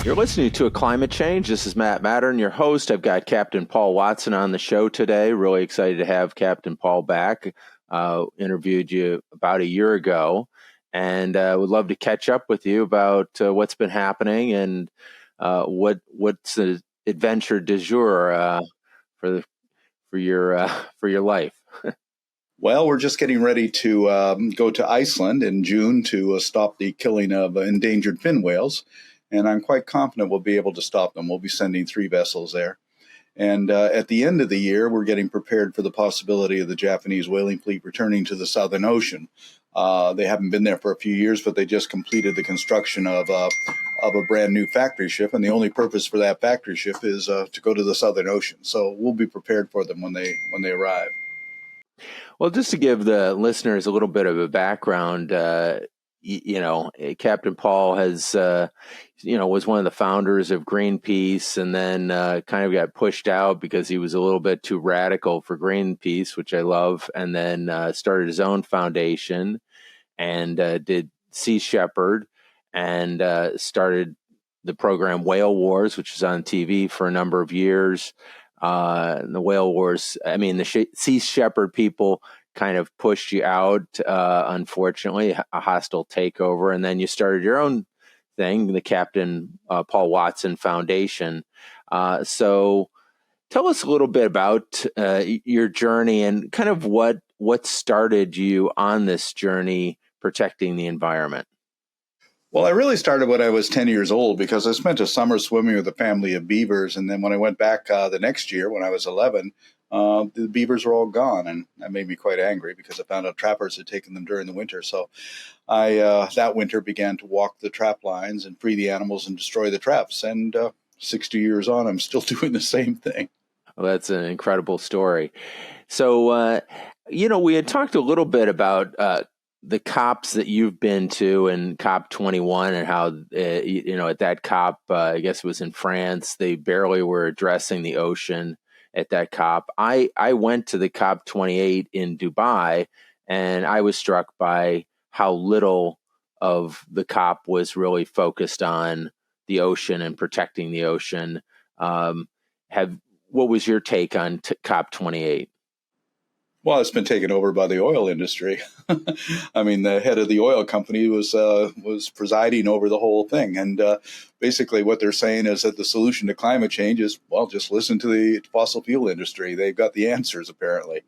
You're listening to A Climate Change. This is Matt Mattern, your host. I've got Captain Paul Watson on the show today. Really excited to have Captain Paul back. Interviewed you about a year ago, and would love to catch up with you about what's been happening and what's the adventure du jour for your life. Well, we're just getting ready to go to Iceland in June to stop the killing of endangered fin whales, and I'm quite confident we'll be able to stop them. We'll be sending 3 vessels there. And at the end of the year, we're getting prepared for the possibility of the Japanese whaling fleet returning to the Southern Ocean. They haven't been there for a few years, but they just completed the construction of a brand new factory ship, and the only purpose for that factory ship is to go to the Southern Ocean. So we'll be prepared for them when they arrive. Well, just to give the listeners a little bit of a background, Captain Paul has, was one of the founders of Greenpeace, and then kind of got pushed out because he was a little bit too radical for Greenpeace, which I love, and then started his own foundation and did Sea Shepherd and started the program Whale Wars, which was on TV for a number of years. The Whale Wars, the Sea Shepherd people kind of pushed you out, unfortunately, a hostile takeover. And then you started your own thing, the Captain Paul Watson Foundation. So tell us a little bit about your journey and kind of what started you on this journey protecting the environment. Well, I really started when I was 10 years old because I spent a summer swimming with a family of beavers. And then when I went back the next year, when I was 11, the beavers were all gone. And that made me quite angry because I found out trappers had taken them during the winter. So I, that winter, began to walk the trap lines and free the animals and destroy the traps. And 60 years on, I'm still doing the same thing. Well, that's an incredible story. So, we had talked a little bit about the COPs that you've been to, and COP 21, and how, at that COP, I guess it was in France, they barely were addressing the ocean at that COP. I went to the COP 28 in Dubai, and I was struck by how little of the COP was really focused on the ocean and protecting the ocean. What was your take on COP 28? Well, it's been taken over by the oil industry. I mean, the head of the oil company was presiding over the whole thing. And basically what they're saying is that the solution to climate change is, well, just listen to the fossil fuel industry. They've got the answers, apparently.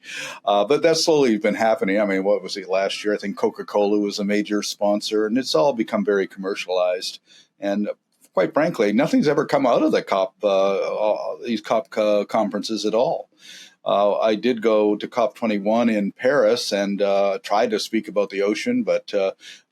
But that's slowly been happening. I mean, what was it last year? I think Coca-Cola was a major sponsor, and it's all become very commercialized. And quite frankly, nothing's ever come out of the these COP conferences at all. I did go to COP21 in Paris and tried to speak about the ocean, but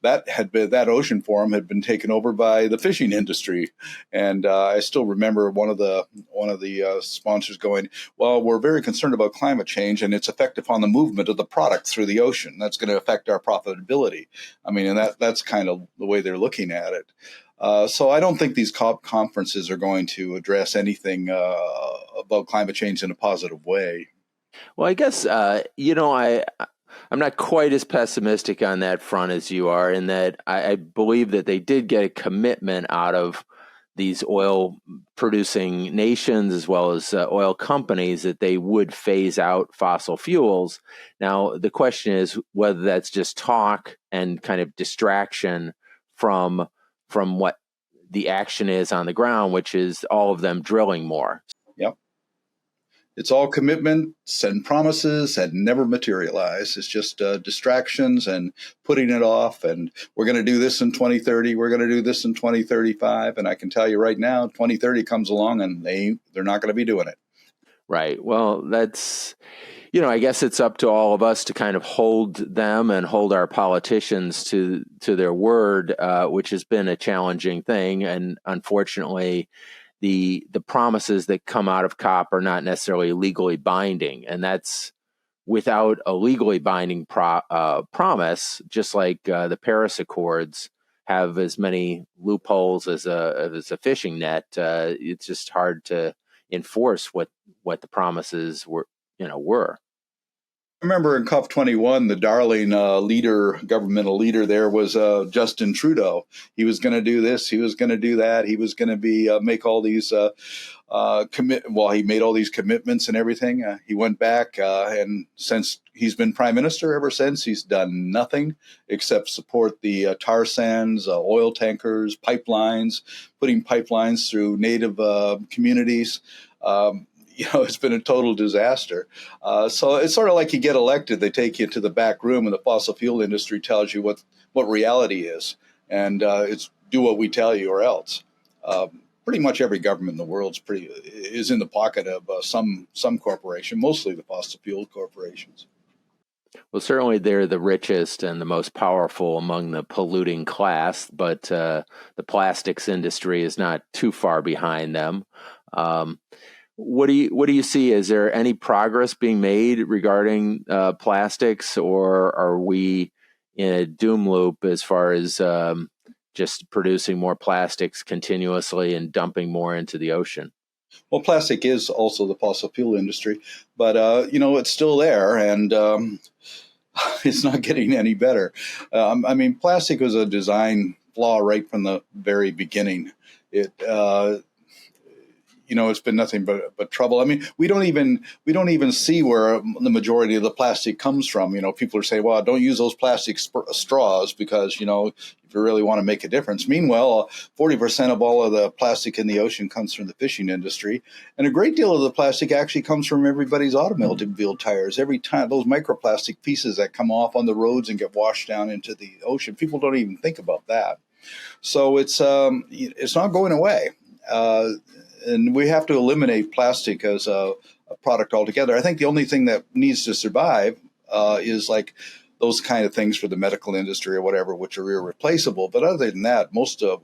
that ocean forum had been taken over by the fishing industry. And I still remember one of the sponsors going, "Well, we're very concerned about climate change and its effect upon the movement of the product through the ocean. That's going to affect our profitability." I mean, and that's kind of the way they're looking at it. So I don't think these COP conferences are going to address anything about climate change in a positive way. Well, I guess, I'm not quite as pessimistic on that front as you are, in that I believe that they did get a commitment out of these oil producing nations as well as oil companies that they would phase out fossil fuels. Now, the question is whether that's just talk and kind of distraction from what the action is on the ground, which is all of them drilling more. Yep. It's all commitments and promises and never materialize. It's just distractions and putting it off. And we're going to do this in 2030. We're going to do this in 2035. And I can tell you right now, 2030 comes along and they're not going to be doing it. Right. Well, that's, I guess it's up to all of us to kind of hold them and hold our politicians to their word, which has been a challenging thing. And unfortunately, the promises that come out of COP are not necessarily legally binding. And that's without a legally binding promise, just like the Paris Accords have as many loopholes as a fishing net. It's just hard to enforce what the promises were. I remember in COP21, the darling governmental leader there was Justin Trudeau. He was going to do this. He was going to do that. He was going to be make all these he made all these commitments and everything. He went back, and since he's been prime minister ever since, he's done nothing except support the tar sands, oil tankers, pipelines, putting pipelines through native communities. It's been a total disaster. So it's sort of like you get elected, they take you to the back room, and the fossil fuel industry tells you what reality is, and it's do what we tell you or else. Pretty much every government in the world is in the pocket of some corporation, mostly the fossil fuel corporations. Well, certainly they're the richest and the most powerful among the polluting class, but the plastics industry is not too far behind them. What do you see? Is there any progress being made regarding plastics, or are we in a doom loop as far as just producing more plastics continuously and dumping more into the ocean? Well, plastic is also the fossil fuel industry, but it's still there, and it's not getting any better. Plastic was a design flaw right from the very beginning. It's been nothing but trouble. I mean, we don't even see where the majority of the plastic comes from. People are saying, "Well, don't use those plastic straws because if you really want to make a difference." Meanwhile, 40% of all of the plastic in the ocean comes from the fishing industry, and a great deal of the plastic actually comes from everybody's automobile tires. Every time those microplastic pieces that come off on the roads and get washed down into the ocean, people don't even think about that. So it's not going away. And we have to eliminate plastic as a product altogether. I think the only thing that needs to survive is like those kind of things for the medical industry or whatever, which are irreplaceable. But other than that,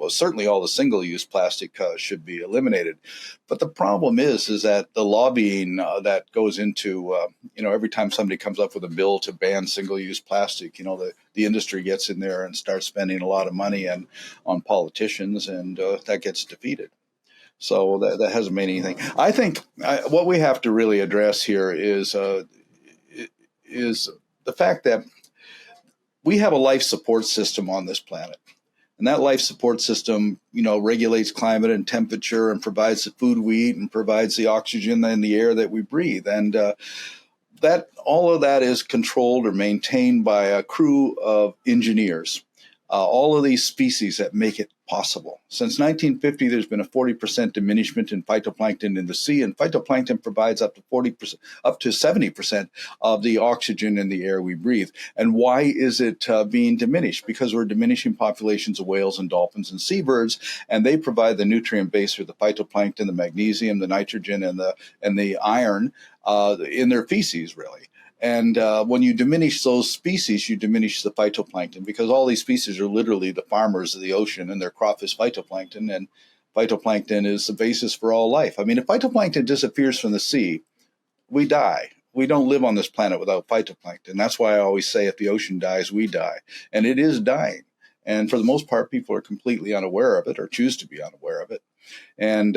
certainly all the single-use plastic should be eliminated. But the problem is that the lobbying that goes into, every time somebody comes up with a bill to ban single-use plastic, the industry gets in there and starts spending a lot of money on politicians, and that gets defeated. So that hasn't made anything. I think what we have to really address here is the fact that we have a life support system on this planet. And that life support system, regulates climate and temperature and provides the food we eat and provides the oxygen in the air that we breathe. And that all of that is controlled or maintained by a crew of engineers. All of these species that make it possible. Since 1950, there's been a 40% diminishment in phytoplankton in the sea, and phytoplankton provides up to 70% of the oxygen in the air we breathe. And why is it being diminished? Because we're diminishing populations of whales and dolphins and seabirds, and they provide the nutrient base for the phytoplankton, the magnesium, the nitrogen, and the iron in their feces, really. And when you diminish those species, you diminish the phytoplankton, because all these species are literally the farmers of the ocean, and their crop is phytoplankton, and phytoplankton is the basis for all life. I mean, if phytoplankton disappears from the sea, we die. We don't live on this planet without phytoplankton. That's why I always say if the ocean dies, we die. And it is dying. And for the most part, people are completely unaware of it or choose to be unaware of it. And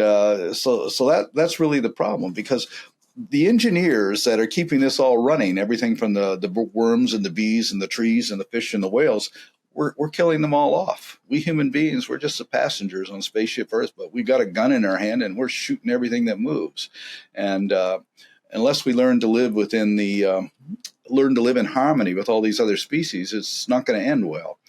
so that's really the problem, because the engineers that are keeping this all running, everything from the worms and the bees and the trees and the fish and the whales, we're killing them all off. We human beings, we're just the passengers on Spaceship Earth, but we got a gun in our hand and we're shooting everything that moves. And unless we learn to live in harmony with all these other species, it's not going to end well.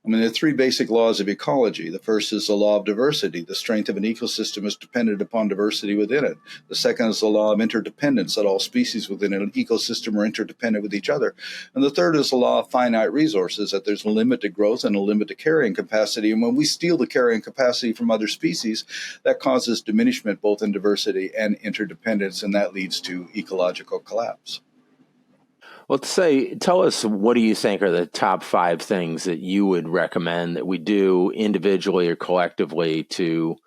I mean, there are three basic laws of ecology. The first is the law of diversity. The strength of an ecosystem is dependent upon diversity within it. The second is the law of interdependence, that all species within an ecosystem are interdependent with each other. And the third is the law of finite resources, that there's a limit to growth and a limit to carrying capacity. And when we steal the carrying capacity from other species, that causes diminishment both in diversity and interdependence, and that leads to ecological collapse. Well, tell us, what do you think are the top 5 things that you would recommend that we do individually or collectively to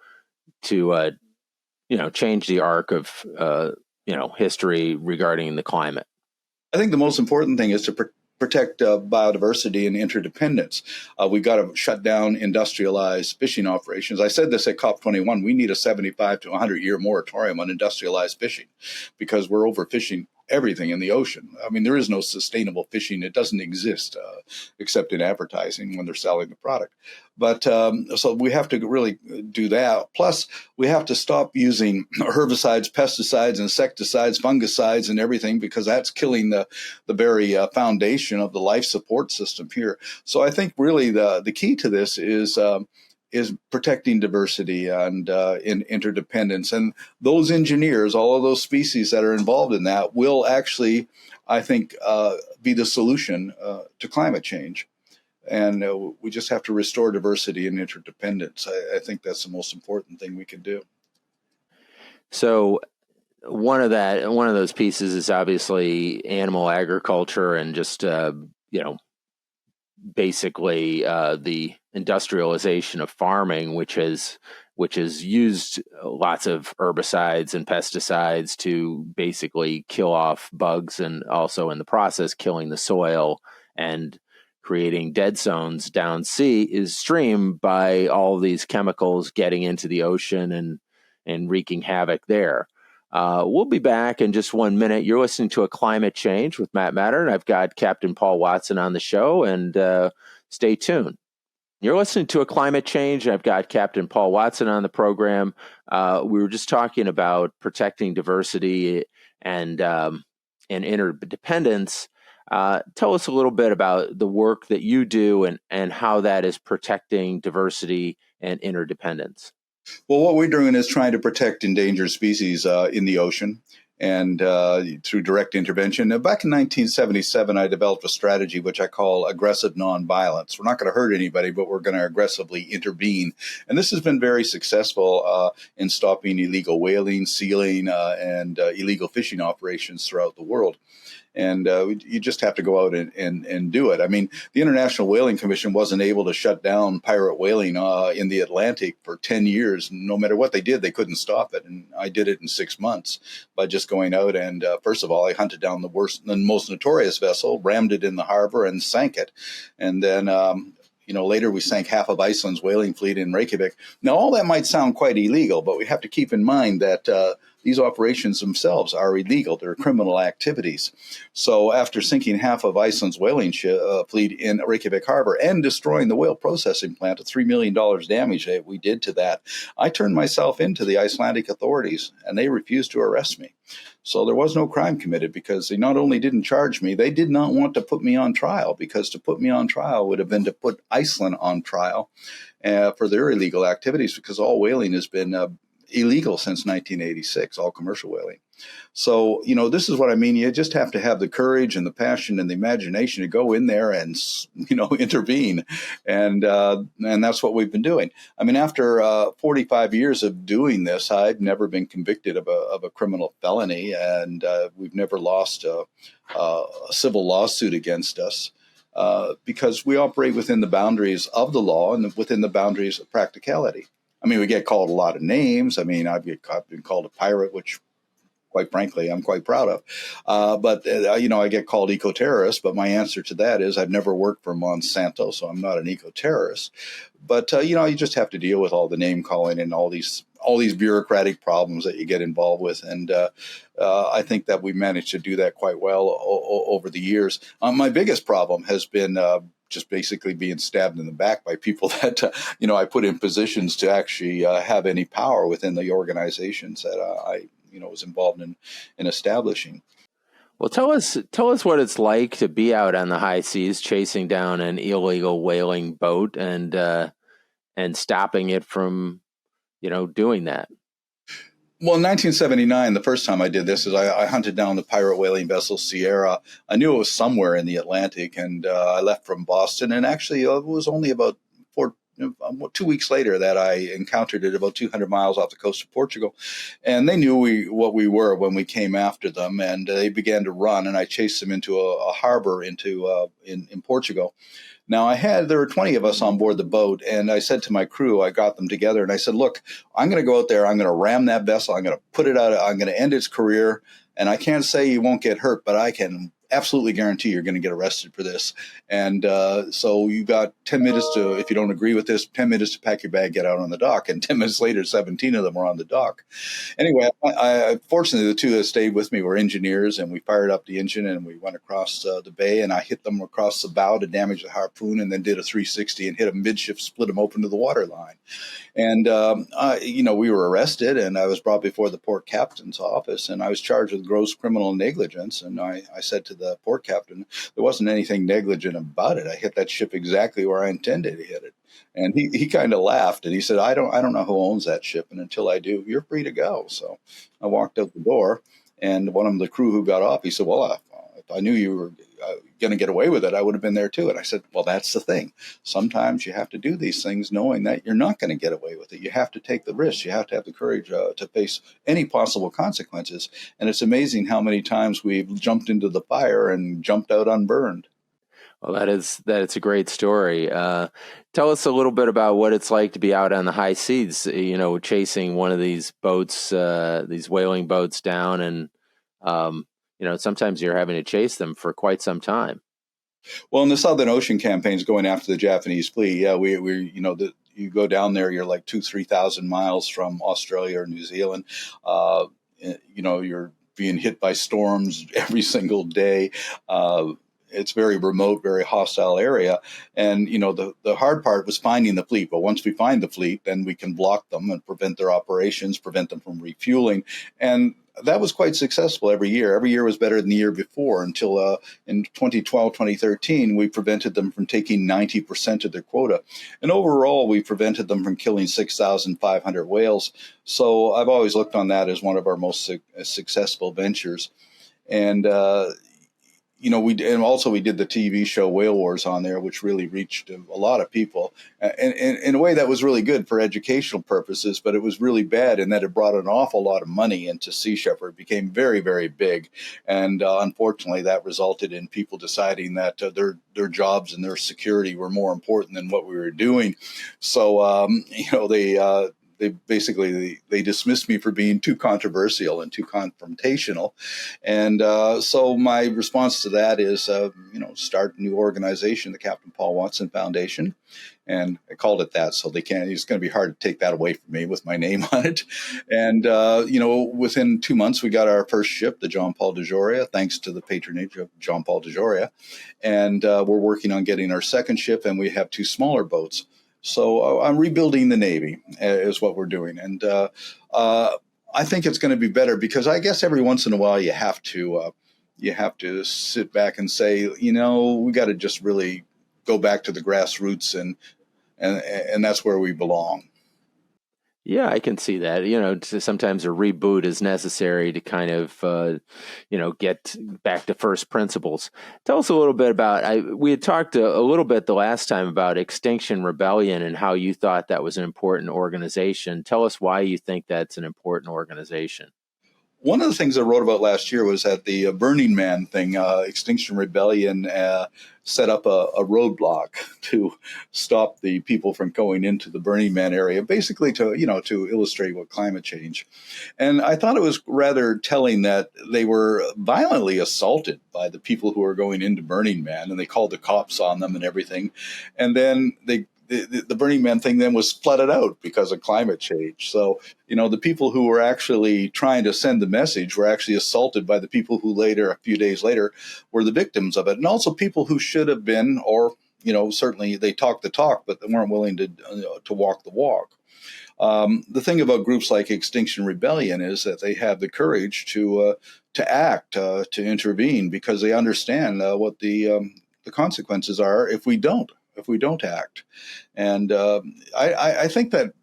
change the arc of history regarding the climate? I think the most important thing is to protect biodiversity and interdependence. We've got to shut down industrialized fishing operations. I said this at COP21. We need a 75 to 100 year moratorium on industrialized fishing, because we're overfishing everything in the ocean. I mean, there is no sustainable fishing. It doesn't exist except in advertising when they're selling the product. But so we have to really do that. Plus, we have to stop using herbicides, pesticides, insecticides, fungicides, and everything, because that's killing the very foundation of the life support system here. So I think really the key to this is protecting diversity and in interdependence. And those engineers, all of those species that are involved in that, will actually, I think, be the solution to climate change. And we just have to restore diversity and interdependence. I think that's the most important thing we can do. So one of those pieces is obviously animal agriculture and just basically the industrialization of farming, which has used lots of herbicides and pesticides to basically kill off bugs, and also in the process killing the soil and creating dead zones downstream by all these chemicals getting into the ocean and wreaking havoc there. We'll be back in just 1 minute. You're listening to A Climate Change with Matt Mattern. I've got Captain Paul Watson on the show, and stay tuned. You're listening to A Climate Change. I've got Captain Paul Watson on the program. We were just talking about protecting diversity and interdependence. Tell us a little bit about the work that you do and how that is protecting diversity and interdependence. Well, what we're doing is trying to protect endangered species in the ocean, and through direct intervention. Now, back in 1977, I developed a strategy which I call aggressive nonviolence. We're not going to hurt anybody, but we're going to aggressively intervene. And this has been very successful in stopping illegal whaling, sealing, and illegal fishing operations throughout the world. And you just have to go out and do it. I mean, the International Whaling Commission wasn't able to shut down pirate whaling in the Atlantic for 10 years. No matter what they did, they couldn't stop it. And I did it in 6 months by just going out and, first of all, I hunted down the most notorious vessel, rammed it in the harbor, and sank it. And then later we sank half of Iceland's whaling fleet in Reykjavik. Now, all that might sound quite illegal, but we have to keep in mind that these operations themselves are illegal. They're criminal activities. So after sinking half of Iceland's whaling fleet in Reykjavik harbor and destroying the whale processing plant, a $3 million damage that we did to that, I turned myself into the Icelandic authorities, and they refused to arrest me. So there was no crime committed, because they not only didn't charge me, they did not want to put me on trial, because to put me on trial would have been to put Iceland on trial for their illegal activities, because all whaling has been illegal since 1986, all commercial whaling. So, this is what I mean. You just have to have the courage and the passion and the imagination to go in there and, intervene. And that's what we've been doing. I mean, after 45 years of doing this, I've never been convicted of a criminal felony, and we've never lost a civil lawsuit against us. Because we operate within the boundaries of the law and within the boundaries of practicality. I mean, we get called a lot of names. I mean, I've been called a pirate, which, quite frankly, I'm quite proud of. But I get called eco-terrorist, but my answer to that is I've never worked for Monsanto, so I'm not an eco-terrorist. But, you just have to deal with all the name calling and all these bureaucratic problems that you get involved with. And I think that we managed to do that quite well over the years. My biggest problem has been just basically being stabbed in the back by people that, I put in positions to actually have any power within the organizations that I was involved in establishing. Well, tell us what it's like to be out on the high seas chasing down an illegal whaling boat and stopping it from, doing that. Well, in 1979, the first time I did this is I hunted down the pirate whaling vessel Sierra. I knew it was somewhere in the Atlantic, and I left from Boston. And actually, it was only about 2 weeks later that I encountered it about 200 miles off the coast of Portugal. And they knew what we were when we came after them, and they began to run, and I chased them into a harbor in Portugal. Now, there were 20 of us on board the boat, and I said to my crew, I got them together, and I said, look, I'm going to go out there, I'm going to ram that vessel, I'm going to put it out, I'm going to end its career, and I can't say you won't get hurt, but I can absolutely guarantee you're going to get arrested for this. And so you got 10 minutes to, if you don't agree with this, 10 minutes to pack your bag, get out on the dock. And 10 minutes later, 17 of them were on the dock. Anyway, fortunately, the two that stayed with me were engineers, and we fired up the engine and we went across the bay, and I hit them across the bow to damage the harpoon, and then did a 360 and hit them midship, split them open to the water line. And, we were arrested, and I was brought before the port captain's office, and I was charged with gross criminal negligence. And I said to the port captain, there wasn't anything negligent about it. I hit that ship exactly where I intended to hit it. And he kind of laughed, and he said, I don't know who owns that ship, and until I do, you're free to go. So I walked out the door, and one of the crew who got off, he said, well, if I knew you were going to get away with it, I would have been there too. And I said, well, that's the thing. Sometimes you have to do these things knowing that you're not going to get away with it. You have to take the risk. You have to have the courage to face any possible consequences. And it's amazing how many times we've jumped into the fire and jumped out unburned. Well, that's a great story. Tell us a little bit about what it's like to be out on the high seas, chasing one of these boats, these whaling boats down, and sometimes you're having to chase them for quite some time. Well, in the Southern Ocean campaigns going after the Japanese fleet, yeah, you go down there, you're like 2,000-3,000 miles from Australia or New Zealand. You're being hit by storms every single day. It's very remote, very hostile area. And, the hard part was finding the fleet. But once we find the fleet, then we can block them and prevent their operations, prevent them from refueling. And that was quite successful every year. Every year was better than the year before until in 2012, 2013, we prevented them from taking 90% of their quota. And overall, we prevented them from killing 6,500 whales. So I've always looked on that as one of our most successful ventures. And, we did the TV show Whale Wars on there, which really reached a lot of people. And in a way, that was really good for educational purposes, but it was really bad in that it brought an awful lot of money into Sea Shepherd. It became very, very big. And unfortunately, that resulted in people deciding that their jobs and their security were more important than what we were doing. So, they dismissed me for being too controversial and too confrontational. And so my response to that is, start a new organization, the Captain Paul Watson Foundation. And I called it that, so it's going to be hard to take that away from me with my name on it. And, within 2 months, we got our first ship, the John Paul DeJoria, thanks to the patronage of John Paul DeJoria. And we're working on getting our second ship, and we have 2 smaller boats. So I'm rebuilding the Navy is what we're doing. And I think it's going to be better because I guess every once in a while you have to sit back and say, we got to just really go back to the grassroots and that's where we belong. Yeah, I can see that. Sometimes a reboot is necessary to kind of, get back to first principles. Tell us a little bit about, we had talked a little bit the last time about Extinction Rebellion and how you thought that was an important organization. Tell us why you think that's an important organization. One of the things I wrote about last year was that the Burning Man thing, Extinction Rebellion, set up a roadblock to stop the people from going into the Burning Man area, basically to illustrate what climate change. And I thought it was rather telling that they were violently assaulted by the people who were going into Burning Man, and they called the cops on them and everything. And then the Burning Man thing then was flooded out because of climate change. So, the people who were actually trying to send the message were actually assaulted by the people who later, a few days later, were the victims of it. And also people who should have been, or, certainly they talked the talk, but they weren't willing to walk the walk. The thing about groups like Extinction Rebellion is that they have the courage to act, to intervene, because they understand what the consequences are if we don't act. And I think that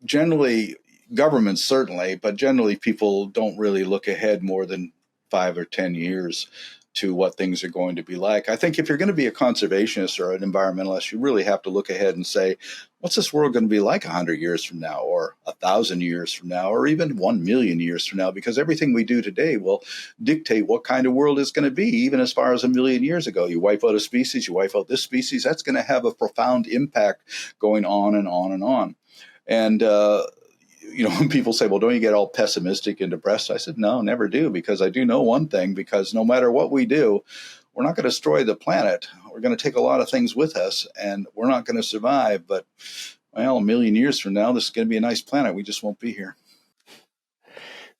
generally governments certainly, but generally people don't really look ahead more than 5 or 10 years to what things are going to be like. I think if you're going to be a conservationist or an environmentalist, you really have to look ahead and say, what's this world going to be like 100 years from now, or 1,000 years from now, or even 1 million years from now? Because everything we do today will dictate what kind of world it's going to be, even as far as 1 million years ago. You wipe out a species, you wipe out this species, that's going to have a profound impact going on and on and on. And when people say, well, don't you get all pessimistic and depressed? I said, no, never do, because I do know one thing, because no matter what we do, we're not going to destroy the planet. We're going to take a lot of things with us, and we're not going to survive. But, well, a million years from now, this is going to be a nice planet. We just won't be here.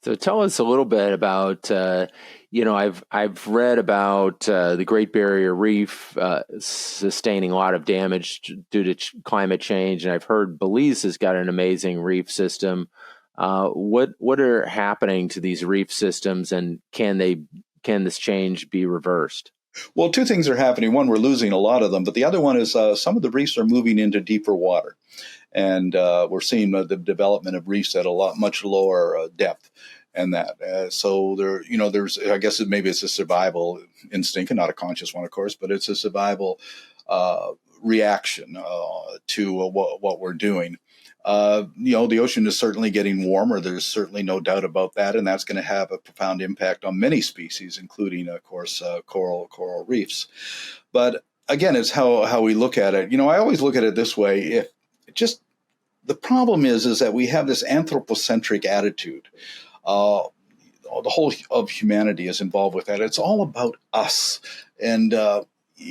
So tell us a little bit about, I've read about the Great Barrier Reef sustaining a lot of damage due to climate change, and I've heard Belize has got an amazing reef system. What are happening to these reef systems, and can this change be reversed? Well, two things are happening. One, we're losing a lot of them, but the other one is some of the reefs are moving into deeper water, and we're seeing the development of reefs at a much lower depth. And that, so there's, I guess maybe it's a survival instinct, and not a conscious one, of course, but it's a survival reaction to what we're doing. The ocean is certainly getting warmer. There's certainly no doubt about that, and that's going to have a profound impact on many species, including, of course, coral reefs. But again, it's how we look at it. I always look at it this way: the problem is that we have this anthropocentric attitude. The whole of humanity is involved with that. It's all about us, and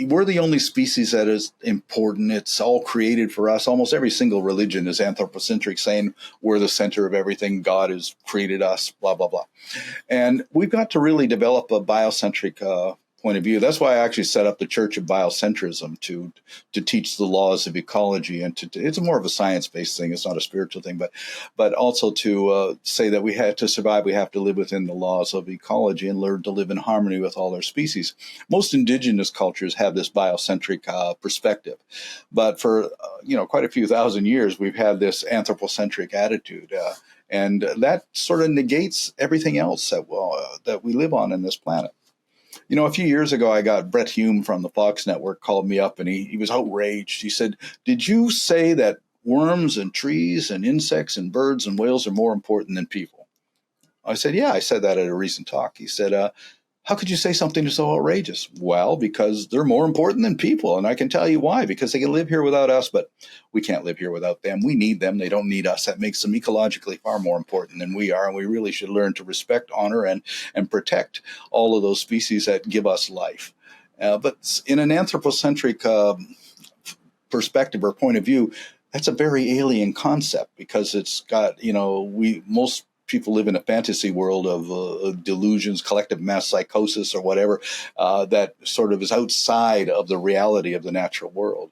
we're the only species that is important. It's all created for us. Almost every single religion is anthropocentric, saying we're the center of everything. God has created us, blah, blah, blah. And we've got to really develop a biocentric point of view. That's why I actually set up the Church of Biocentrism to teach the laws of ecology, and it's more of a science-based thing. It's not a spiritual thing, but also to say that we have to survive. We have to live within the laws of ecology and learn to live in harmony with all our species. Most indigenous cultures have this biocentric perspective, but for quite a few thousand years, we've had this anthropocentric attitude. And that sort of negates everything else that we live on in this planet. A few years ago, I got Brett Hume from the Fox Network called me up, and he was outraged. He said, "Did you say that worms and trees and insects and birds and whales are more important than people?" I said, "Yeah, I said that at a recent talk." He said, "How could you say something so outrageous?" "Well, because they're more important than people, and I can tell you why. Because they can live here without us, but we can't live here without them. We need them. They don't need us. That makes them ecologically far more important than we are, and we really should learn to respect, honor, and protect all of those species that give us life." But in an anthropocentric perspective or point of view, that's a very alien concept, because it's got, most people live in a fantasy world of delusions, collective mass psychosis, or whatever, that sort of is outside of the reality of the natural world.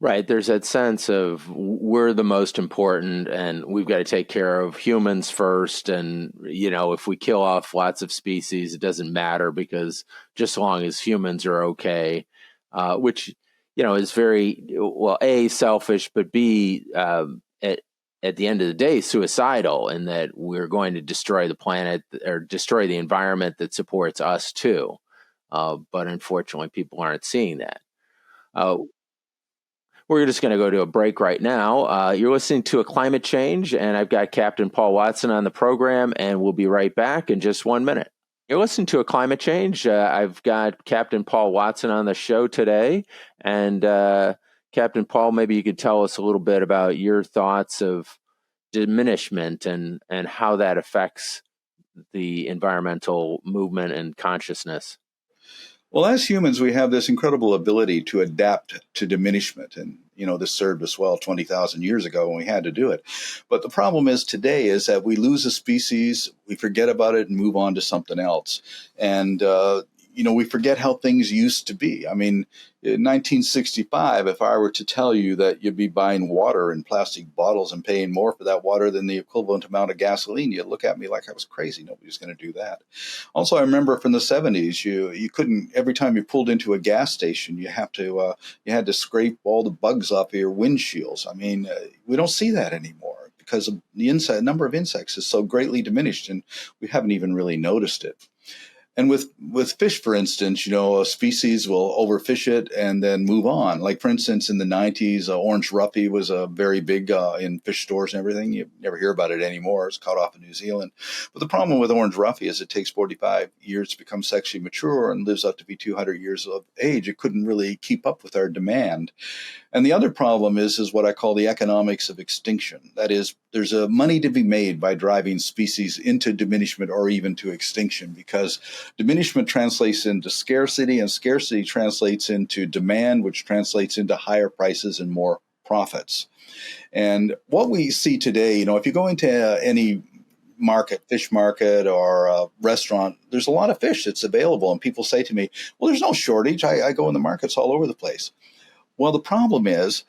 Right. There's that sense of we're the most important, and we've got to take care of humans first. And, if we kill off lots of species, it doesn't matter, because just as long as humans are okay, which, is very, well, A, selfish, but B, at the end of the day, suicidal, in that we're going to destroy the planet or destroy the environment that supports us too. But unfortunately, people aren't seeing that. We're just going to go to a break right now. You're listening to A Climate Change, and I've got Captain Paul Watson on the program, and we'll be right back in just 1 minute. You're listening to A Climate Change. I've got Captain Paul Watson on the show today, and Captain Paul, maybe you could tell us a little bit about your thoughts of diminishment and how that affects the environmental movement and consciousness. Well, as humans, we have this incredible ability to adapt to diminishment. And, this served us well 20,000 years ago when we had to do it. But the problem is today is that we lose a species, we forget about it and move on to something else. And, we forget how things used to be. I mean, in 1965, if I were to tell you that you'd be buying water in plastic bottles and paying more for that water than the equivalent amount of gasoline, you'd look at me like I was crazy. Nobody's going to do that. Also, I remember from the 70s, you couldn't, every time you pulled into a gas station, you had to scrape all the bugs off of your windshields. I mean, we don't see that anymore, because the number of insects is so greatly diminished, and we haven't even really noticed it. And with fish, for instance, a species will overfish it and then move on. Like, for instance, in the 90s, orange roughy was very big in fish stores and everything. You never hear about it anymore. It's caught off in New Zealand. But the problem with orange roughy is it takes 45 years to become sexually mature and lives up to be 200 years of age. It couldn't really keep up with our demand. And the other problem is what I call the economics of extinction. That is, there's a money to be made by driving species into diminishment or even to extinction, because diminishment translates into scarcity, and scarcity translates into demand, which translates into higher prices and more profits. And what we see today, if you go into any market, fish market or a restaurant, there's a lot of fish that's available. And people say to me, well, there's no shortage. I go in the markets all over the place. Well, the problem is,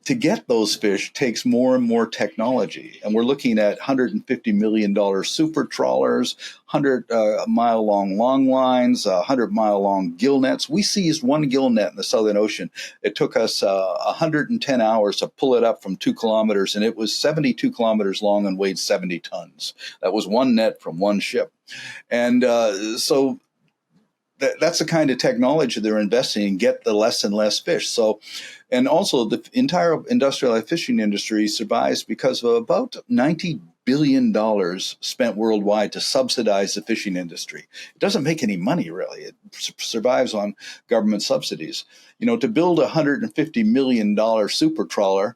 to get those fish takes more and more technology. And we're looking at $150 million super trawlers, 100-mile-long long lines, 100-mile-long gill nets. We seized one gill net in the Southern Ocean. It took us 110 hours to pull it up from 2 kilometers, and it was 72 kilometers long and weighed 70 tons. That was one net from one ship. And so that's the kind of technology they're investing in, get the less and less fish. So, and also the entire industrialized fishing industry survives because of about $90 billion spent worldwide to subsidize the fishing industry. It doesn't make any money, really. It survives on government subsidies. To build a $150 million super trawler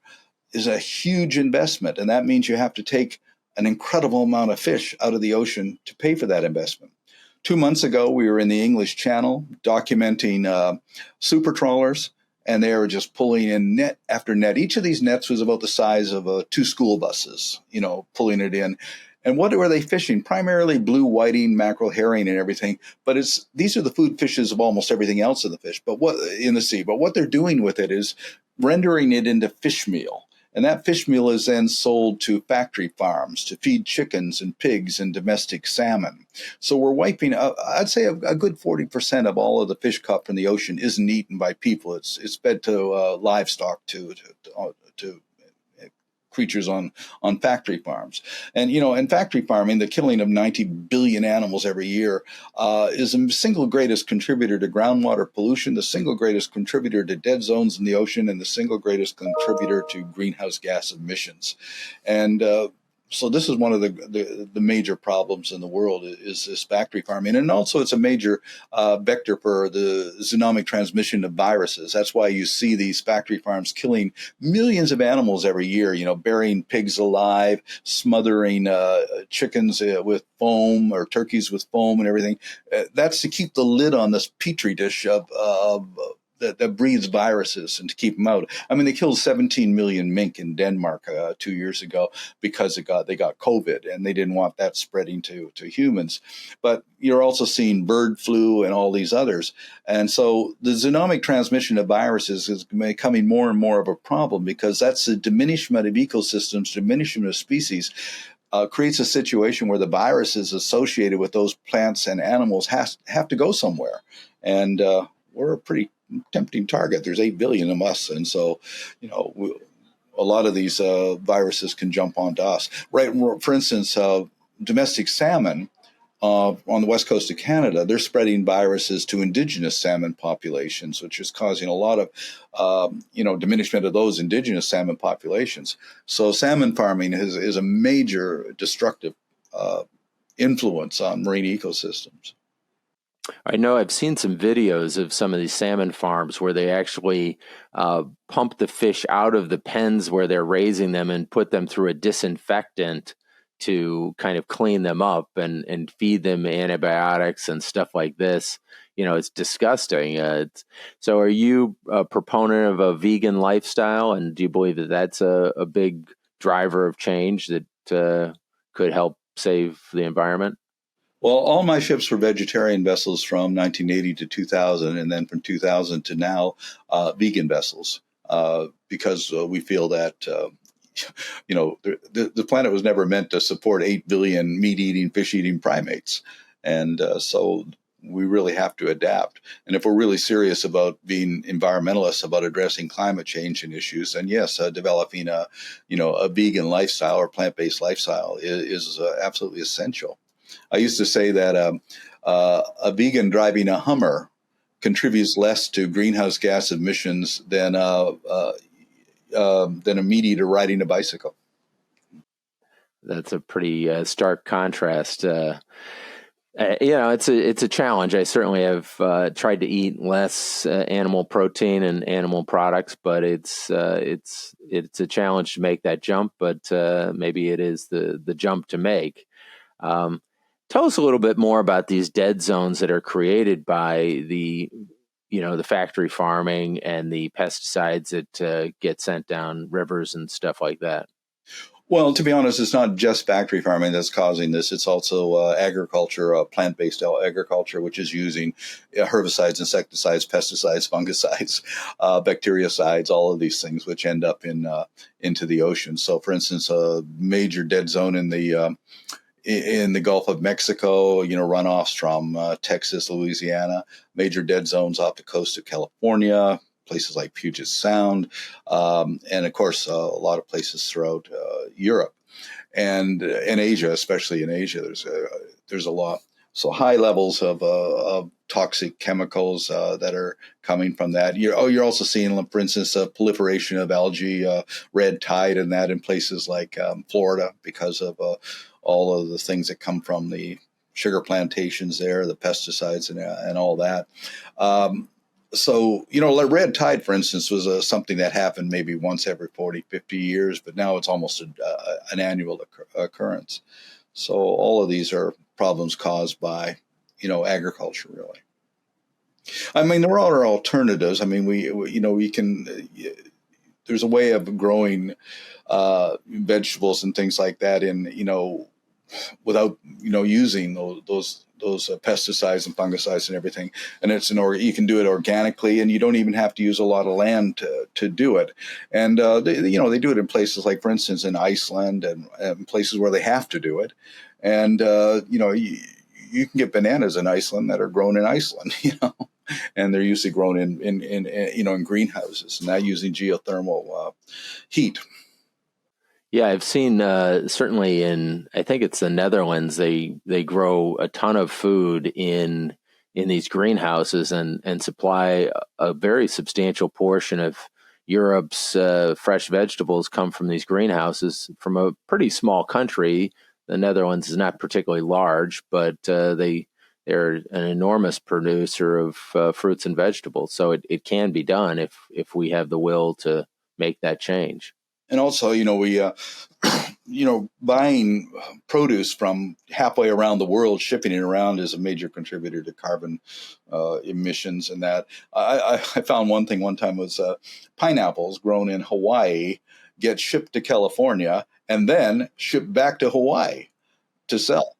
is a huge investment, and that means you have to take an incredible amount of fish out of the ocean to pay for that investment. 2 months ago, we were in the English Channel documenting super trawlers, and they were just pulling in net after net. Each of these nets was about the size of 2 school buses, pulling it in. And what were they fishing? Primarily blue whiting, mackerel, herring, and everything. But these are the food fishes of almost everything else in the fish, but what in the sea. But what they're doing with it is rendering it into fish meal. And that fish meal is then sold to factory farms to feed chickens and pigs and domestic salmon. So we're wiping, I'd say a good 40% of all of the fish caught from the ocean isn't eaten by people. It's fed to livestock, to creatures on factory farms. And, in factory farming, the killing of 90 billion animals every year is the single greatest contributor to groundwater pollution, the single greatest contributor to dead zones in the ocean, and the single greatest contributor to greenhouse gas emissions. And so this is one of the major problems in the world, is this factory farming. And also it's a major vector for the zoonotic transmission of viruses. That's why you see these factory farms killing millions of animals every year, burying pigs alive, smothering chickens with foam, or turkeys with foam and everything. That's to keep the lid on this petri dish that breeds viruses and to keep them out. I mean, they killed 17 million mink in Denmark 2 years ago because they got COVID, and they didn't want that spreading to humans. But you're also seeing bird flu and all these others. And so the zoonotic transmission of viruses is becoming more and more of a problem, because that's the diminishment of ecosystems, diminishment of species. Creates a situation where the viruses associated with those plants and animals have to go somewhere. And we're a pretty tempting target. There's 8 billion of us. And so, a lot of these viruses can jump onto us. Right. For instance, domestic salmon on the west coast of Canada, they're spreading viruses to indigenous salmon populations, which is causing a lot of, diminishment of those indigenous salmon populations. So salmon farming is a major destructive influence on marine ecosystems. I know I've seen some videos of some of these salmon farms where they actually pump the fish out of the pens where they're raising them and put them through a disinfectant to kind of clean them up and feed them antibiotics and stuff like this. It's disgusting. So are you a proponent of a vegan lifestyle? And do you believe that that's a big driver of change that could help save the environment? Well, all my ships were vegetarian vessels from 1980 to 2000, and then from 2000 to now, vegan vessels, because we feel that, the planet was never meant to support 8 billion meat-eating, fish-eating primates. And so we really have to adapt. And if we're really serious about being environmentalists, about addressing climate change and issues, then yes, developing a vegan lifestyle or plant-based lifestyle is absolutely essential. I used to say that a vegan driving a Hummer contributes less to greenhouse gas emissions than a meat eater riding a bicycle. That's a pretty stark contrast. It's a challenge. I certainly have tried to eat less animal protein and animal products, but it's a challenge to make that jump. But maybe it is the jump to make. Tell us a little bit more about these dead zones that are created by the factory farming and the pesticides that get sent down rivers and stuff like that. Well, to be honest, it's not just factory farming that's causing this. It's also agriculture, plant-based agriculture, which is using herbicides, insecticides, pesticides, fungicides, bactericides, all of these things, which end up into the ocean. So, for instance, a major dead zone in the Gulf of Mexico, runoffs from Texas, Louisiana, major dead zones off the coast of California, places like Puget Sound, and of course, a lot of places throughout Europe and in Asia, especially in Asia. There's a lot. So high levels of toxic chemicals that are coming from that. You're also seeing, for instance, a proliferation of algae, red tide, and that in places like Florida because of all of the things that come from the sugar plantations there, the pesticides and all that. So, like red tide, for instance, was something that happened maybe once every 40, 50 years, but now it's almost an annual occurrence. So all of these are problems caused by, agriculture, really. I mean, there are alternatives. I mean, we can, there's a way of growing vegetables and things like that without, using those pesticides and fungicides and everything. And you can do it organically, and you don't even have to use a lot of land to do it. And they do it in places like, for instance, in Iceland and places where they have to do it. And you can get bananas in Iceland that are grown in Iceland, and they're usually grown in greenhouses, and not using geothermal heat. Yeah, I've seen certainly I think it's the Netherlands. They grow a ton of food in these greenhouses and supply a very substantial portion of Europe's fresh vegetables come from these greenhouses from a pretty small country. The Netherlands is not particularly large, but they're an enormous producer of fruits and vegetables. So it can be done if we have the will to make that change. And also, we, buying produce from halfway around the world, shipping it around is a major contributor to carbon emissions. And that I found one thing one time was pineapples grown in Hawaii get shipped to California and then shipped back to Hawaii to sell,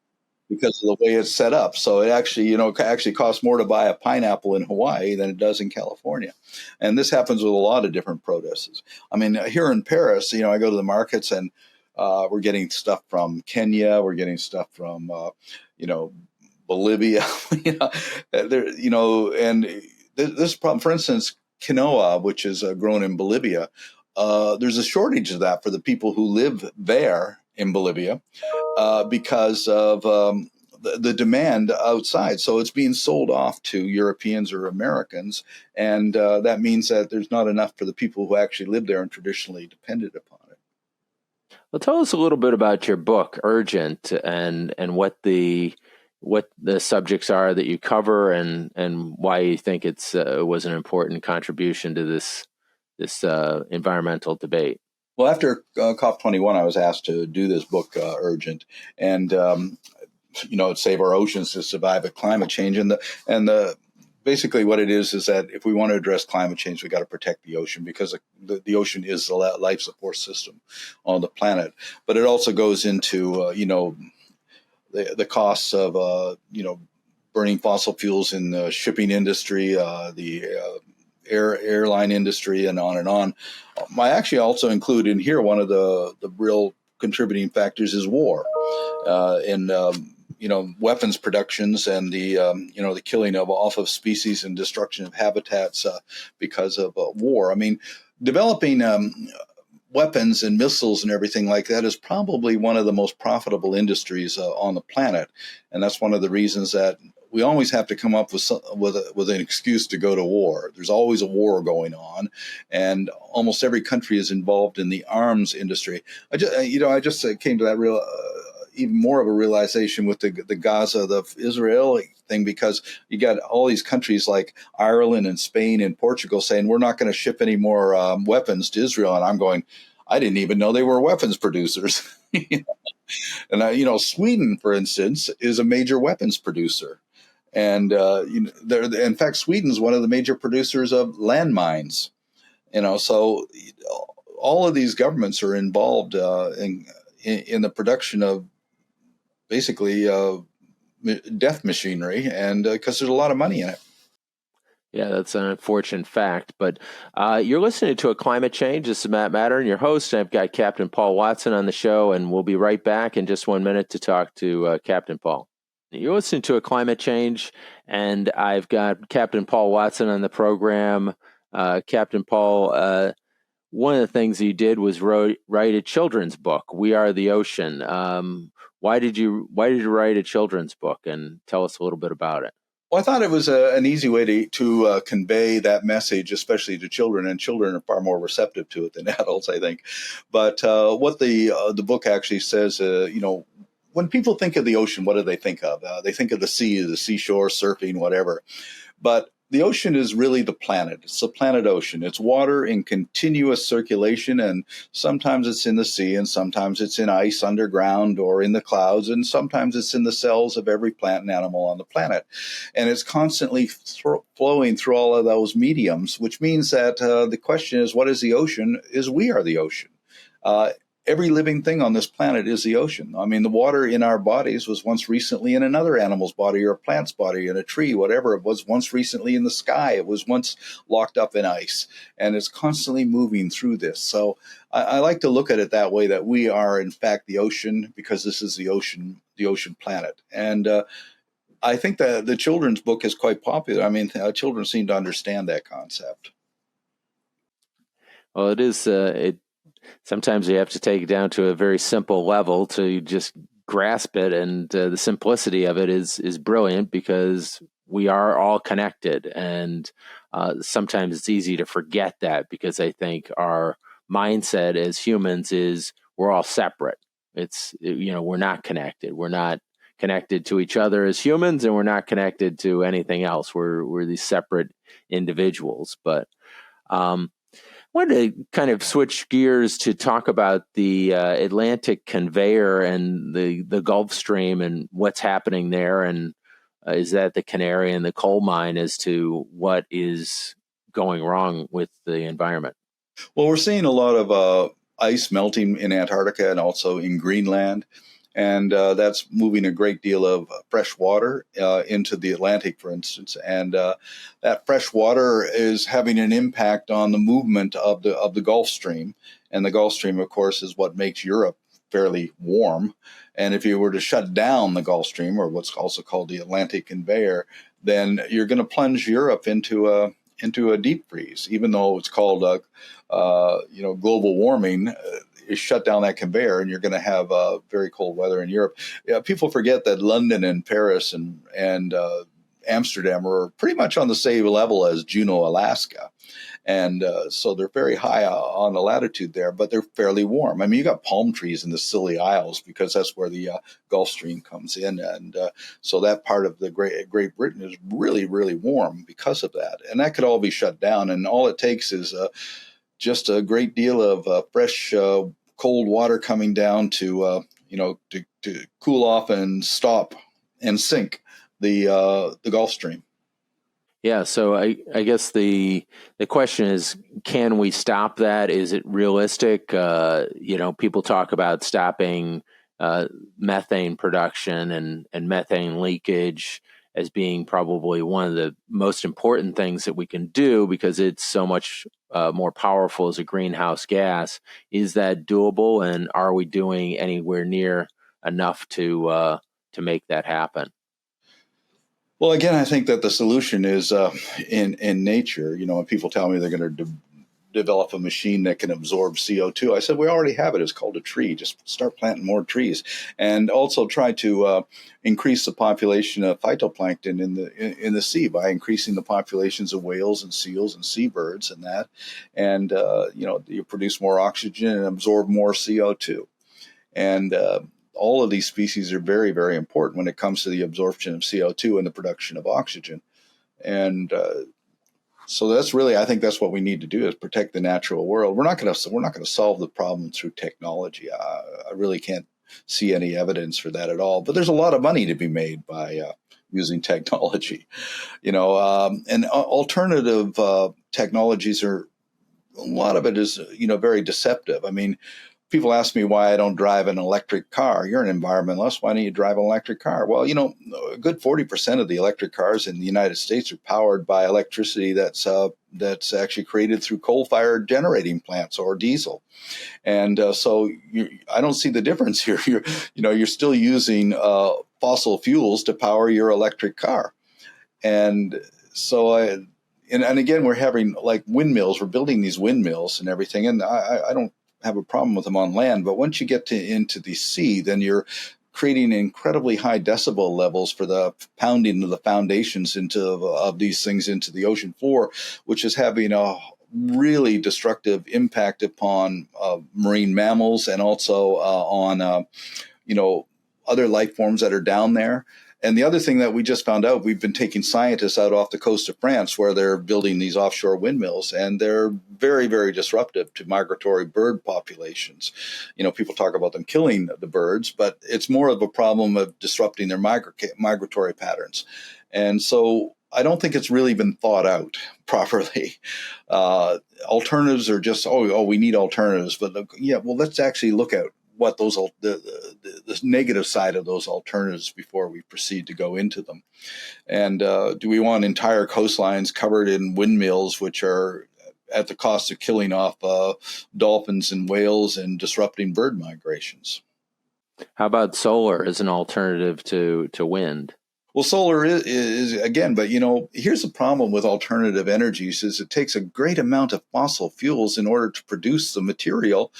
because of the way it's set up. So it actually costs more to buy a pineapple in Hawaii than it does in California. And this happens with a lot of different produces. I mean, here in Paris, I go to the markets and we're getting stuff from Kenya. We're getting stuff from, Bolivia, and this problem, for instance, quinoa, which is grown in Bolivia, there's a shortage of that for the people who live there in Bolivia. Because of the demand outside. So it's being sold off to Europeans or Americans. And that means that there's not enough for the people who actually live there and traditionally depended upon it. Well, tell us a little bit about your book, Urgent, and what the subjects are that you cover, and why you think it was an important contribution to this environmental debate. Well, after COP21, I was asked to do this book, Urgent, and save our oceans to survive at climate change. And basically what it is that if we want to address climate change, we got to protect the ocean, because the ocean is the life support system on the planet. But it also goes into the costs of burning fossil fuels in the shipping industry, the airline industry, and on and on. I actually also include in here one of the real contributing factors is war, and weapons productions, and the killing off of species and destruction of habitats because of war. I mean, developing weapons and missiles and everything like that is probably one of the most profitable industries on the planet, and that's one of the reasons that we always have to come up with an excuse to go to war. There's always a war going on, and almost every country is involved in the arms industry. I just came to that real. Even more of a realization with the Gaza, the Israeli thing, because you got all these countries like Ireland and Spain and Portugal saying we're not going to ship any more weapons to Israel, and I'm going, I didn't even know they were weapons producers. And Sweden, for instance, is a major weapons producer, and in fact, Sweden's one of the major producers of landmines. So all of these governments are involved in the production of basically death machinery, and because there's a lot of money in it. Yeah, that's an unfortunate fact. But you're listening to A Climate Change. This is Matt Mattern, your host. I've got Captain Paul Watson on the show, and we'll be right back in just 1 minute to talk to Captain Paul. You're listening to A Climate Change, and I've got Captain Paul Watson on the program. Captain Paul, one of the things you did was write a children's book, We Are the Ocean. Why did you write a children's book, and tell us a little bit about it? Well, I thought it was an easy way to convey that message, especially to children, and children are far more receptive to it than adults, I think. But what the book actually says, when people think of the ocean, what do they think of? They think of the sea, the seashore, surfing, whatever. But the ocean is really the planet. It's the planet ocean. It's water in continuous circulation, and sometimes it's in the sea, and sometimes it's in ice underground or in the clouds, and sometimes it's in the cells of every plant and animal on the planet. And it's constantly flowing through all of those mediums, which means that the question is, what is the ocean? We are the ocean. Every living thing on this planet is the ocean. I mean, the water in our bodies was once recently in another animal's body or a plant's body, in a tree, whatever. It was once recently in the sky. It was once locked up in ice, and it's constantly moving through this. So I like to look at it that way, that we are, in fact, the ocean, because this is the ocean planet. And I think that the children's book is quite popular. I mean, children seem to understand that concept. Well, it is. Sometimes you have to take it down to a very simple level to just grasp it, and the simplicity of it is brilliant, because we are all connected, and sometimes it's easy to forget that, because I think our mindset as humans is we're all separate. We're not connected. We're not connected to each other as humans, and we're not connected to anything else. We're these separate individuals, but I wanted to kind of switch gears to talk about the Atlantic conveyor and the Gulf Stream and what's happening there. And is that the canary in the coal mine as to what is going wrong with the environment? Well, we're seeing a lot of ice melting in Antarctica and also in Greenland. And that's moving a great deal of fresh water into the Atlantic, for instance. And that fresh water is having an impact on the movement of the Gulf Stream. And the Gulf Stream, of course, is what makes Europe fairly warm. And if you were to shut down the Gulf Stream, or what's also called the Atlantic conveyor, then you're going to plunge Europe into a deep freeze, even though it's called global warming. Is shut down that conveyor, and you're going to have very cold weather in Europe. People forget that London and Paris and Amsterdam are pretty much on the same level as Juneau, Alaska. And so they're very high on the latitude there, but they're fairly warm. I mean, you got palm trees in the Scilly Isles because that's where the Gulf Stream comes in. And so that part of the Great Britain is really, really warm because of that. And that could all be shut down. And all it takes is just a great deal of fresh, cold water coming down to cool off and stop and sink the Gulf Stream. Yeah, so I guess the question is, can we stop that? Is it realistic? People talk about stopping methane production and methane leakage as being probably one of the most important things that we can do, because it's so much more powerful as a greenhouse gas. Is that doable, and are we doing anywhere near enough to make that happen? Well, again, I think that the solution is in nature. When people tell me they're going to develop a machine that can absorb CO2. I said, we already have it. It's called a tree. Just start planting more trees, and also try to increase the population of phytoplankton in the sea by increasing the populations of whales and seals and seabirds and that, and you produce more oxygen and absorb more CO2, and all of these species are very, very important when it comes to the absorption of CO2 and the production of oxygen. And so that's really, I think that's what we need to do, is protect the natural world. We're not going to solve the problem through technology. I really can't see any evidence for that at all. But there's a lot of money to be made by using technology, and alternative technologies are, a lot of it is, very deceptive. I mean, people ask me why I don't drive an electric car. You're an environmentalist. Why don't you drive an electric car? Well, a good 40% of the electric cars in the United States are powered by electricity that's actually created through coal-fired generating plants or diesel. And so I don't see the difference here. You're still using fossil fuels to power your electric car. And so and again, we're having like windmills. We're building these windmills and everything. And I don't have a problem with them on land, but once you get into the sea, then you're creating incredibly high decibel levels for the pounding of the foundations of these things into the ocean floor, which is having a really destructive impact upon marine mammals and also on other life forms that are down there. And the other thing that we just found out, we've been taking scientists out off the coast of France where they're building these offshore windmills, and they're very, very disruptive to migratory bird populations. People talk about them killing the birds, but it's more of a problem of disrupting their migratory patterns. And so I don't think it's really been thought out properly. Alternatives are just, we need alternatives. But let's actually look at what those the negative side of those alternatives before we proceed to go into them. And do we want entire coastlines covered in windmills, which are at the cost of killing off dolphins and whales and disrupting bird migrations? How about solar as an alternative to wind? Well, solar is again, but here's the problem with alternative energies: is it takes a great amount of fossil fuels in order to produce the material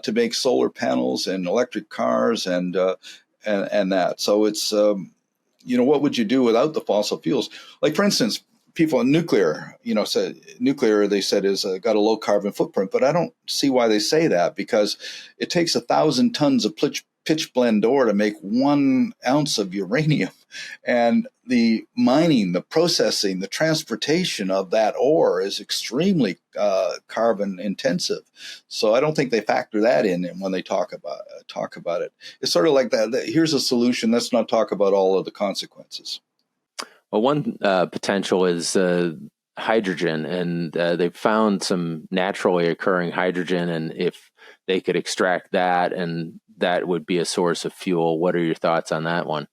to make solar panels and electric cars and that. So it's what would you do without the fossil fuels? Like, for instance, people in nuclear, said nuclear, they said, is got a low carbon footprint, but I don't see why they say that, because it takes 1,000 tons of pitch blende ore to make 1 ounce of uranium. And the mining, the processing, the transportation of that ore is extremely carbon intensive. So I don't think they factor that in when they talk about it. It's sort of like that. Here's a solution. Let's not talk about all of the consequences. Well, one potential is hydrogen, and they've found some naturally occurring hydrogen, and if they could extract that, and that would be a source of fuel. What are your thoughts on that one?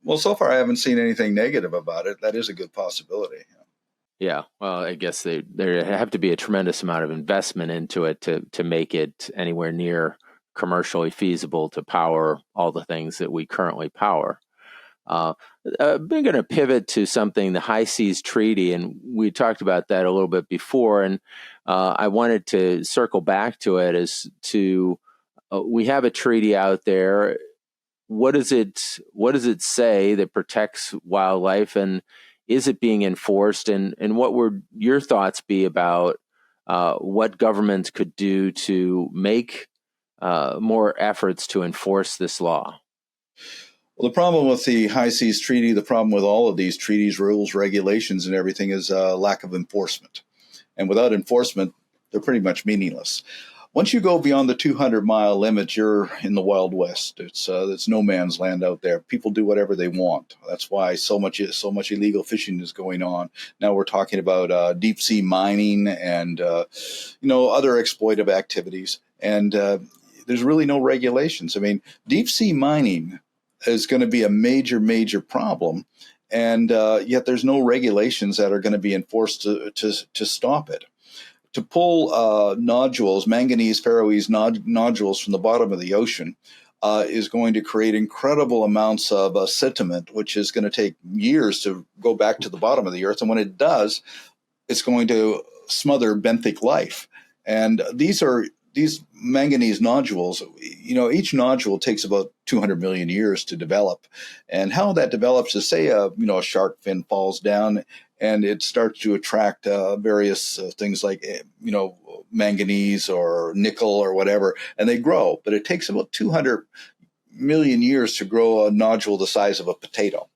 Well, so far I haven't seen anything negative about it. That is a good possibility. Yeah, well, I guess there have to be a tremendous amount of investment into it to make it anywhere near commercially feasible to power all the things that we currently power. I'm going to pivot to something, the High Seas Treaty, and we talked about that a little bit before, and I wanted to circle back to it as to we have a treaty out there. What does it say that protects wildlife, and is it being enforced? And what would your thoughts be about what governments could do to make more efforts to enforce this law? Well, the problem with the High Seas Treaty, the problem with all of these treaties, rules, regulations, and everything is lack of enforcement. And without enforcement, they're pretty much meaningless. Once you go beyond the 200-mile limit, you're in the Wild West. It's no man's land out there. People do whatever they want. That's why so much illegal fishing is going on. Now we're talking about deep sea mining and other exploitive activities. And there's really no regulations. I mean, deep sea mining is going to be a major, major problem, and yet there's no regulations that are going to be enforced to stop it. To pull nodules, manganese ferroese nodules from the bottom of the ocean is going to create incredible amounts of sediment, which is going to take years to go back to the bottom of the earth. And when it does, it's going to smother benthic life. And these manganese nodules. Each nodule takes about 200 million years to develop. And how that develops is, say, a shark fin falls down and it starts to attract various things like, manganese or nickel or whatever, and they grow. But it takes about 200 million years to grow a nodule the size of a potato.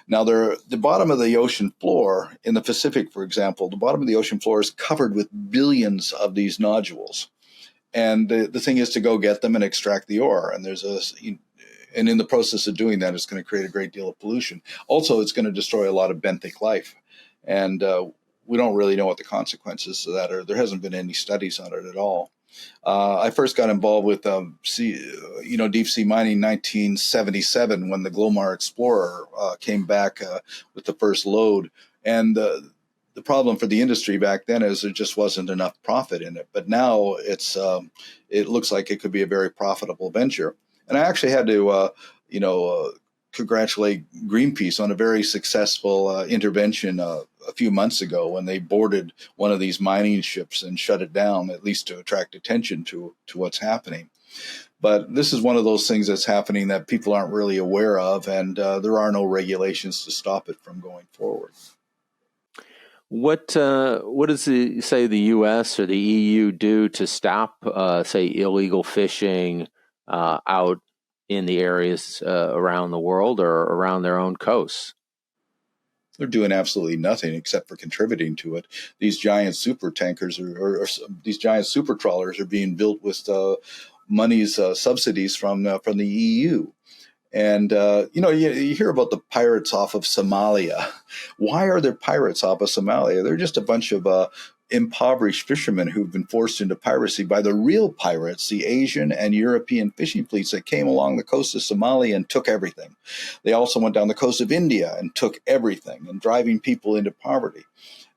Now, the bottom of the ocean floor in the Pacific, for example, the bottom of the ocean floor is covered with billions of these nodules. And the thing is to go get them and extract the ore. And and in the process of doing that, it's going to create a great deal of pollution. Also, it's going to destroy a lot of benthic life. And we don't really know what the consequences of that are. There hasn't been any studies on it at all. I first got involved with deep sea mining in 1977 when the Glomar Explorer came back with the first load. And the problem for the industry back then is there just wasn't enough profit in it. But now it looks like it could be a very profitable venture. And I actually had to congratulate Greenpeace on a very successful intervention a few months ago when they boarded one of these mining ships and shut it down, at least to attract attention to what's happening. But this is one of those things that's happening that people aren't really aware of, and there are no regulations to stop it from going forward. What does the U.S. or the EU do to stop, say, illegal fishing out in the areas around the world or around their own coasts? They're doing absolutely nothing except for contributing to it. These giant super tankers or these giant super trawlers are being built with money's subsidies from the EU. And, you hear about the pirates off of Somalia. Why are there pirates off of Somalia? They're just a bunch of impoverished fishermen who've been forced into piracy by the real pirates, the Asian and European fishing fleets that came along the coast of Somalia and took everything. They also went down the coast of India and took everything and driving people into poverty.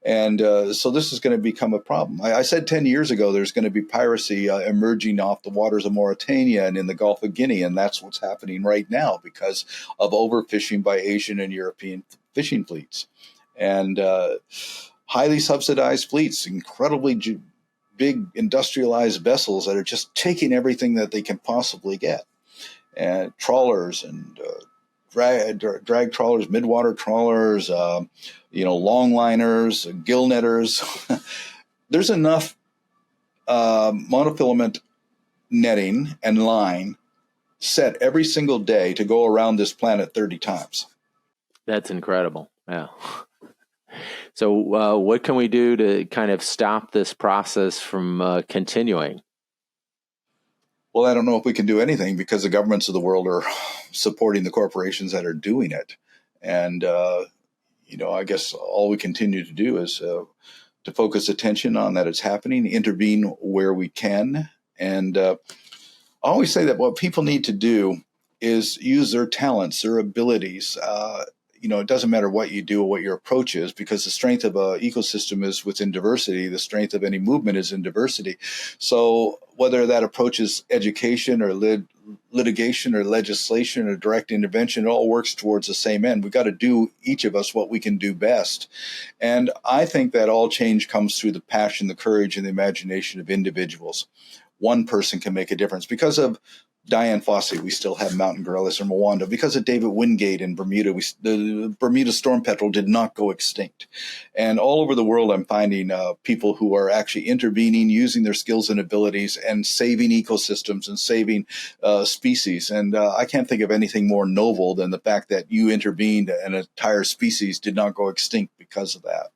And so this is going to become a problem. I said 10 years ago there's going to be piracy emerging off the waters of Mauritania and in the Gulf of Guinea, and that's what's happening right now because of overfishing by Asian and European fishing fleets. And highly subsidized fleets, incredibly big industrialized vessels that are just taking everything that they can possibly get. And trawlers and drag trawlers, midwater trawlers, longliners, gill netters. There's enough monofilament netting and line set every single day to go around this planet 30 times. That's incredible. Yeah. So what can we do to kind of stop this process from continuing? Well, I don't know if we can do anything because the governments of the world are supporting the corporations that are doing it. And, I guess all we continue to do is to focus attention on that it's happening, intervene where we can. And I always say that what people need to do is use their talents, their abilities. It doesn't matter what you do or what your approach is, because the strength of an ecosystem is within diversity. The strength of any movement is in diversity. So whether that approach is education or litigation or legislation or direct intervention, it all works towards the same end. We've got to do, each of us, what we can do best. And I think that all change comes through the passion, the courage, and the imagination of individuals. One person can make a difference. Because of Dian Fossey, we still have mountain gorillas or Moanda. Because of David Wingate in Bermuda, the Bermuda storm petrel did not go extinct. And all over the world, I'm finding people who are actually intervening, using their skills and abilities, and saving ecosystems and saving species. And I can't think of anything more noble than the fact that you intervened and an entire species did not go extinct because of that.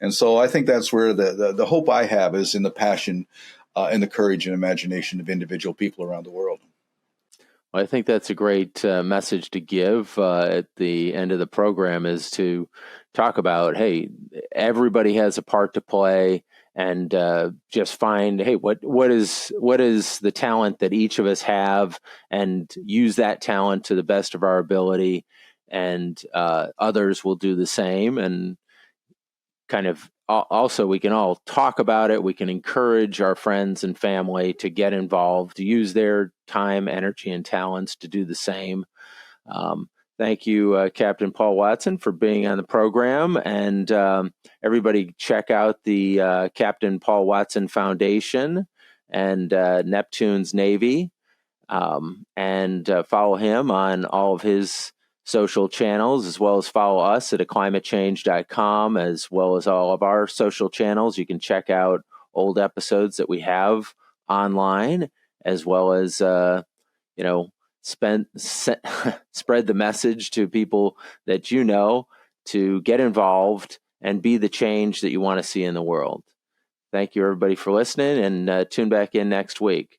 And so I think that's where the hope I have is in the passion and the courage and imagination of individual people around the world. Well, I think that's a great message to give at the end of the program, is to talk about, hey, everybody has a part to play, and just find, hey, what is the talent that each of us have, and use that talent to the best of our ability, and others will do the same. And kind of also, we can all talk about it. We can encourage our friends and family to get involved, to use their time, energy, and talents to do the same. Thank you, Captain Paul Watson, for being on the program. And everybody check out the Captain Paul Watson Foundation and Neptune's Navy, and follow him on all of his social channels, as well as follow us at aclimatechange.com, as well as all of our social channels. You can check out old episodes that we have online, as well as, spread the message to people that you know to get involved and be the change that you want to see in the world. Thank you, everybody, for listening, and tune back in next week.